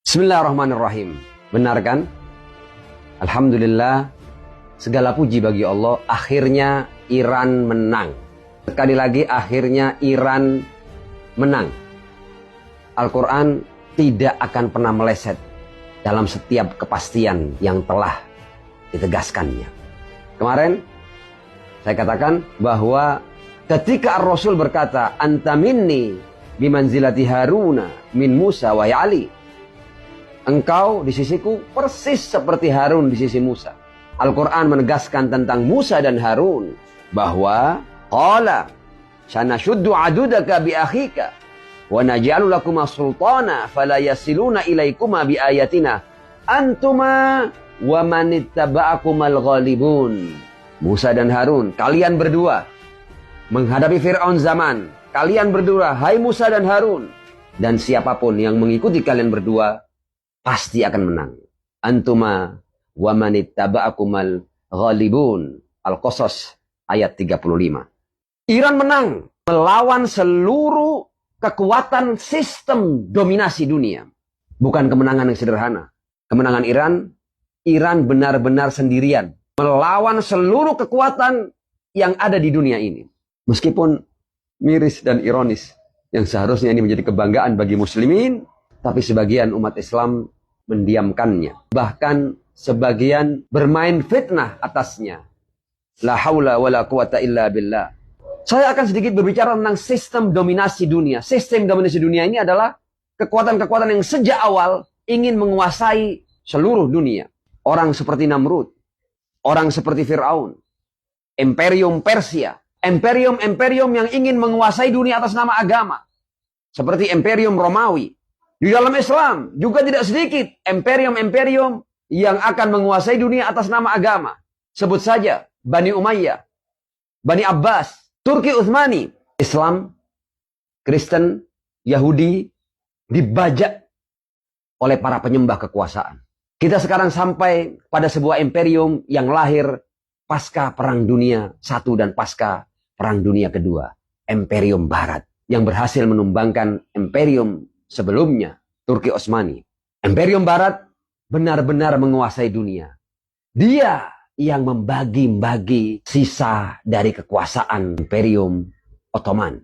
Bismillahirrahmanirrahim. Benar kan? Alhamdulillah, segala puji bagi Allah, akhirnya Iran menang. Sekali lagi, akhirnya Iran menang. Al-Quran tidak akan pernah meleset dalam setiap kepastian yang telah ditegaskannya. Kemarin saya katakan bahwa ketika Rasul berkata, "Anta minni bimanzilati Haruna min Musa wa Ali." Engkau di sisiku persis seperti Harun di sisi Musa. Al-Quran menegaskan tentang Musa dan Harun bahwa qala sanashuddu adudaka bi akhika wa naj'alu lakuma sultana fala yasiluna ilaikuma bi ayatina antuma wa manittaba'akumal ghalibun. Musa dan Harun, kalian berdua menghadapi Fir'aun zaman. Kalian berdua, hai Musa dan Harun, dan siapapun yang mengikuti kalian berdua pasti akan menang. Antuma wa manittaba'akumal ghalibun. Al-Qasas ayat 35. Iran menang melawan seluruh kekuatan sistem dominasi dunia. Bukan kemenangan yang sederhana. Kemenangan Iran benar-benar sendirian melawan seluruh kekuatan yang ada di dunia ini. Meskipun miris dan ironis, yang seharusnya ini menjadi kebanggaan bagi muslimin, tapi sebagian umat Islam mendiamkannya. Bahkan sebagian bermain fitnah atasnya. La haula wa la quwata illa billah. Saya akan sedikit berbicara tentang sistem dominasi dunia. Sistem dominasi dunia ini adalah kekuatan-kekuatan yang sejak awal ingin menguasai seluruh dunia. Orang seperti Namrud, orang seperti Fir'aun, Imperium Persia, imperium-imperium yang ingin menguasai dunia atas nama agama. Seperti Imperium Romawi. Di dalam Islam juga tidak sedikit imperium-imperium yang akan menguasai dunia atas nama agama. Sebut saja Bani Umayyah, Bani Abbas, Turki Utsmani. Islam, Kristen, Yahudi dibajak oleh para penyembah kekuasaan. Kita sekarang sampai pada sebuah imperium yang lahir pasca Perang Dunia I dan pasca Perang Dunia II. Imperium Barat yang berhasil menumbangkan imperium sebelumnya, Turki Utsmani. Imperium Barat benar-benar menguasai dunia. Dia yang membagi-bagi sisa dari kekuasaan Imperium Ottoman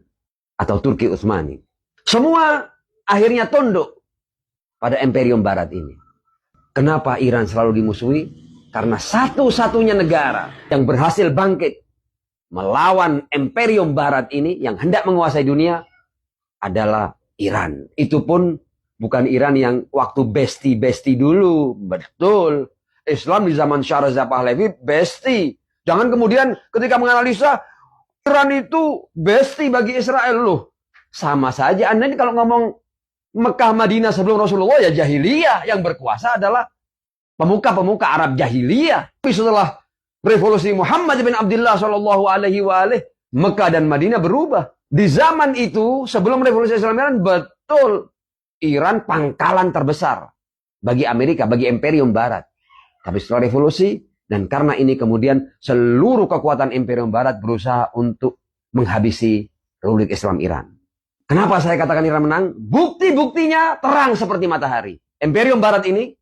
atau Turki Utsmani. Semua akhirnya tunduk pada Imperium Barat ini. Kenapa Iran selalu dimusuhi? Karena satu-satunya negara yang berhasil bangkit melawan Imperium Barat ini yang hendak menguasai dunia adalah Iran. Itu pun bukan Iran yang waktu besti-besti dulu. Betul. Islam di zaman Shah Reza Pahlavi besti. Jangan kemudian ketika menganalisa Iran itu besti bagi Israel. Loh, sama saja. Anda ini kalau ngomong Mekah Madinah sebelum Rasulullah ya jahiliyah. Yang berkuasa adalah pemuka-pemuka Arab jahiliyah. Tapi setelah revolusi Muhammad bin Abdullah SAW, Mekah dan Madinah berubah. Di zaman itu, sebelum revolusi Islam Iran, betul Iran pangkalan terbesar bagi Amerika, bagi Imperium Barat. Tapi setelah revolusi, dan karena ini kemudian seluruh kekuatan Imperium Barat berusaha untuk menghabisi Republik Islam Iran. Kenapa saya katakan Iran menang? Bukti-buktinya terang seperti matahari. Imperium Barat ini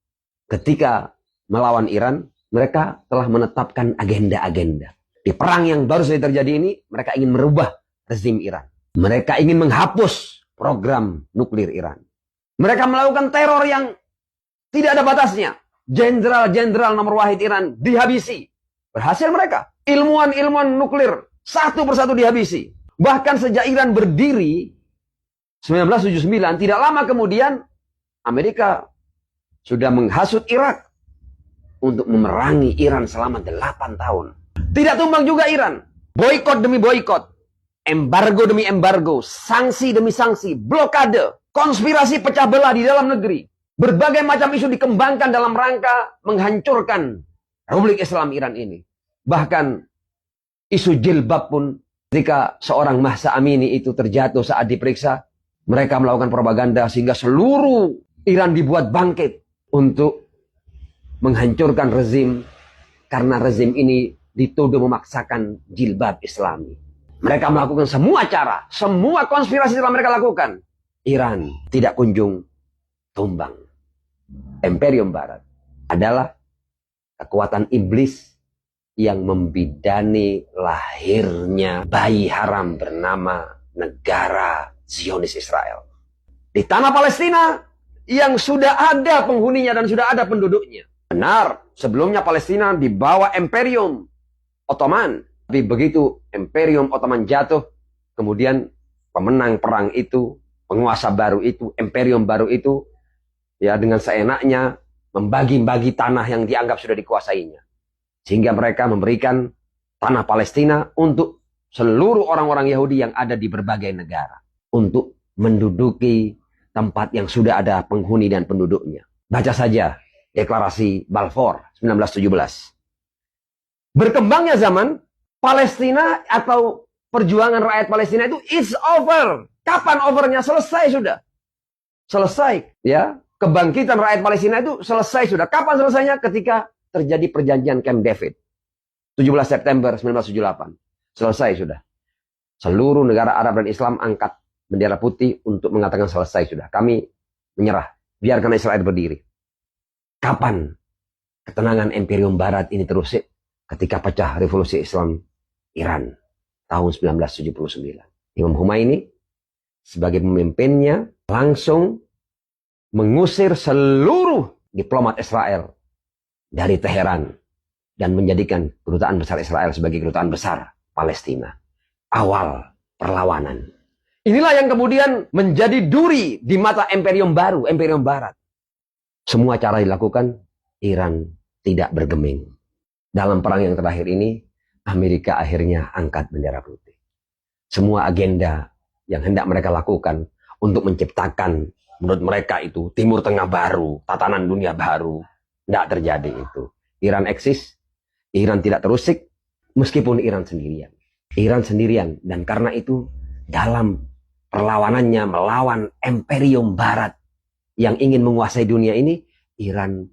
ketika melawan Iran, mereka telah menetapkan agenda-agenda. Di perang yang baru saja terjadi ini, mereka ingin merubah rezim Iran. Mereka ingin menghapus program nuklir Iran. Mereka melakukan teror yang tidak ada batasnya. Jenderal-jenderal nomor wahid Iran dihabisi. Berhasil mereka. Ilmuwan-ilmuwan nuklir satu persatu dihabisi. Bahkan sejak Iran berdiri 1979, tidak lama kemudian Amerika sudah menghasut Irak untuk memerangi Iran selama 8 tahun. Tidak tumbang juga Iran. Boikot demi boikot. Embargo demi embargo, sanksi demi sanksi, blokade, konspirasi pecah belah di dalam negeri. Berbagai macam isu dikembangkan dalam rangka menghancurkan Republik Islam Iran ini. Bahkan isu jilbab pun ketika seorang Mahsa Amini itu terjatuh saat diperiksa, mereka melakukan propaganda sehingga seluruh Iran dibuat bangkit untuk menghancurkan rezim karena rezim ini dituduh memaksakan jilbab Islami. Mereka melakukan semua cara, semua konspirasi telah mereka lakukan. Iran tidak kunjung tumbang. Imperium Barat adalah kekuatan iblis yang membidani lahirnya bayi haram bernama negara Zionis Israel. Di tanah Palestina yang sudah ada penghuninya dan sudah ada penduduknya. Benar, sebelumnya Palestina di bawah Imperium Ottoman. Tapi begitu Imperium Ottoman jatuh, kemudian pemenang perang itu, penguasa baru itu, Imperium baru itu, ya dengan seenaknya membagi-bagi tanah yang dianggap sudah dikuasainya. Sehingga mereka memberikan tanah Palestina untuk seluruh orang-orang Yahudi yang ada di berbagai negara. Untuk menduduki tempat yang sudah ada penghuni dan penduduknya. Baca saja deklarasi Balfour 1917. Berkembangnya zaman, Palestina atau perjuangan rakyat Palestina itu it's over. Kapan overnya? Selesai sudah. Selesai, ya. Kebangkitan rakyat Palestina itu selesai sudah. Kapan selesainya? Ketika terjadi perjanjian Camp David. 17 September 1978. Selesai sudah. Seluruh negara Arab dan Islam angkat bendera putih untuk mengatakan selesai sudah. Kami menyerah. Biarkan Israel berdiri. Kapan ketenangan Imperium Barat ini terus? Ketika pecah revolusi Islam Iran tahun 1979. Imam Khomeini sebagai pemimpinnya langsung mengusir seluruh diplomat Israel dari Teheran dan menjadikan kedutaan besar Israel sebagai kedutaan besar Palestina. Awal perlawanan. Inilah yang kemudian menjadi duri di mata Imperium baru, Imperium Barat. Semua cara dilakukan, Iran tidak bergeming. Dalam perang yang terakhir ini, Amerika akhirnya angkat bendera putih. Semua agenda yang hendak mereka lakukan untuk menciptakan, menurut mereka itu, Timur Tengah baru, tatanan dunia baru, tidak terjadi itu. Iran eksis, Iran tidak terusik, meskipun Iran sendirian. Iran sendirian, dan karena itu, dalam perlawanannya melawan Imperium Barat yang ingin menguasai dunia ini, Iran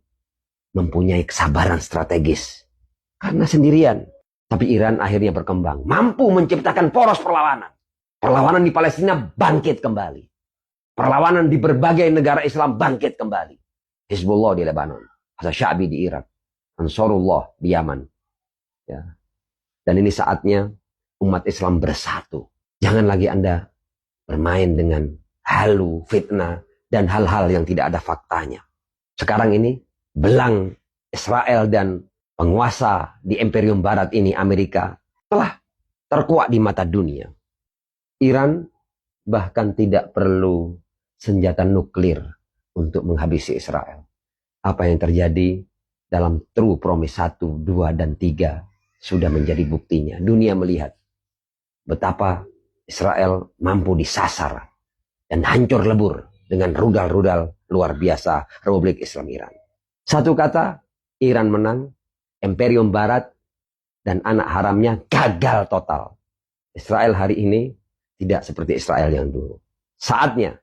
mempunyai kesabaran strategis. Karena sendirian. Tapi Iran akhirnya berkembang. Mampu menciptakan poros perlawanan. Perlawanan di Palestina bangkit kembali. Perlawanan di berbagai negara Islam bangkit kembali. Hizbullah di Lebanon. Hasan Sya'bi di Irak. Ansarullah di Yaman. Ya. Dan ini saatnya umat Islam bersatu. Jangan lagi Anda bermain dengan halu, fitnah, dan hal-hal yang tidak ada faktanya. Sekarang ini belang Israel dan penguasa di Imperium Barat ini, Amerika, telah terkuak di mata dunia. Iran bahkan tidak perlu senjata nuklir untuk menghabisi Israel. Apa yang terjadi dalam True Promise 1, 2, dan 3 sudah menjadi buktinya. Dunia melihat betapa Israel mampu disasar dan hancur lebur dengan rudal-rudal luar biasa Republik Islam Iran. Satu kata, Iran menang. Imperium Barat dan anak haramnya gagal total. Israel hari ini tidak seperti Israel yang dulu. Saatnya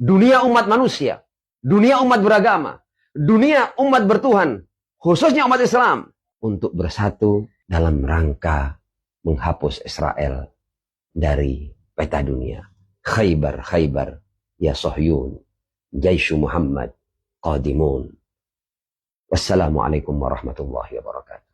dunia umat manusia, dunia umat beragama, dunia umat bertuhan, khususnya umat Islam, untuk bersatu dalam rangka menghapus Israel dari peta dunia. Khaybar, Khaybar, ya Sohyun, Jaishu Muhammad, Qadimun. Wassalamualaikum warahmatullahi wabarakatuh.